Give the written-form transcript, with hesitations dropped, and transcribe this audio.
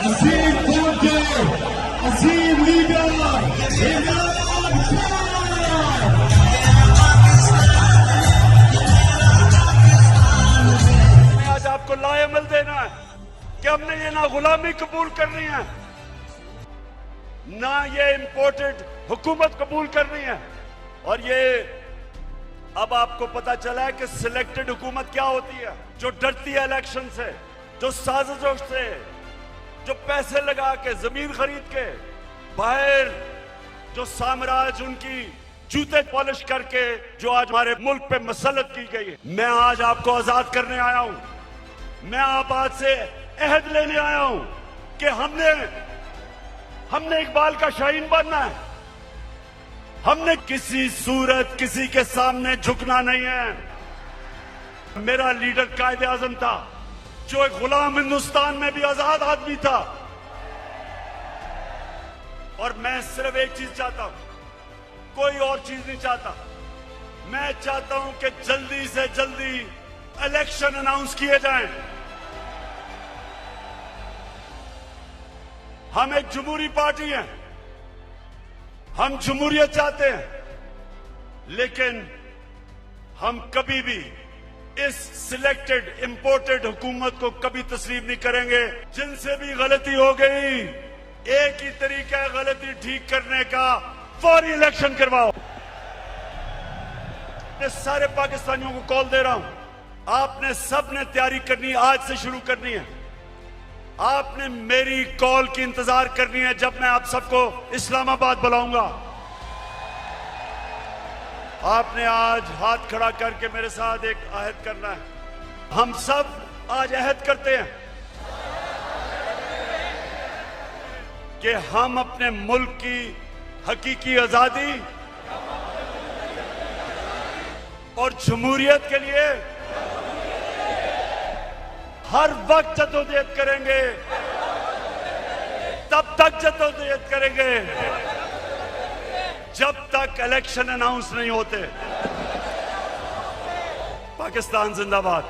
अजीम कौम के अजीम लीडर इमरान खान। आज आपको लाएमल देना है कि हमने ये ना गुलामी कबूल करनी है, ना ये इंपोर्टेड हुकूमत कबूल करनी है। और ये अब आपको पता चला है कि सिलेक्टेड हुकूमत क्या होती है, जो डरती है इलेक्शन से, जो साजिशों से, जो पैसे लगा के जमीन खरीद के बाहर जो साम्राज्य उनकी जूते पॉलिश करके जो आज हमारे मुल्क पे मसलत की गई है। मैं आज आपको आजाद करने आया हूं। मैं आप आज से अहद लेने आया हूं कि हमने इकबाल का शाहीन बनना है। हमने किसी सूरत किसी के सामने झुकना नहीं है। मेरा लीडर कायदे आजम था, जो एक गुलाम हिंदुस्तान में भी आजाद आदमी था। और मैं सिर्फ एक चीज चाहता हूं, कोई और चीज नहीं चाहता। मैं चाहता हूं कि जल्दी से जल्दी इलेक्शन अनाउंस किए जाएं। हम एक जमहूरी पार्टी हैं, हम जमहूरियत चाहते हैं, लेकिन हम कभी भी इस सिलेक्टेड इंपोर्टेड हुकूमत को कभी तस्लीम नहीं करेंगे। जिनसे भी गलती हो गई, एक ही तरीका है गलती ठीक करने का, फौरी इलेक्शन करवाओ। मैं सारे पाकिस्तानियों को कॉल दे रहा हूं, आपने सबने तैयारी करनी, आज से शुरू करनी है। आपने मेरी कॉल की इंतजार करनी है जब मैं आप सबको इस्लामाबाद बुलाऊंगा। आपने आज हाथ खड़ा करके मेरे साथ एक अहद करना है। हम सब आज अहद करते हैं कि हम अपने मुल्क की हकीकी आजादी और जमहूरियत के लिए हर वक्त जद्दोजहद करेंगे, तब तक जद्दोजहद करेंगे जब तक इलेक्शन अनाउंस नहीं होते। पाकिस्तान जिंदाबाद।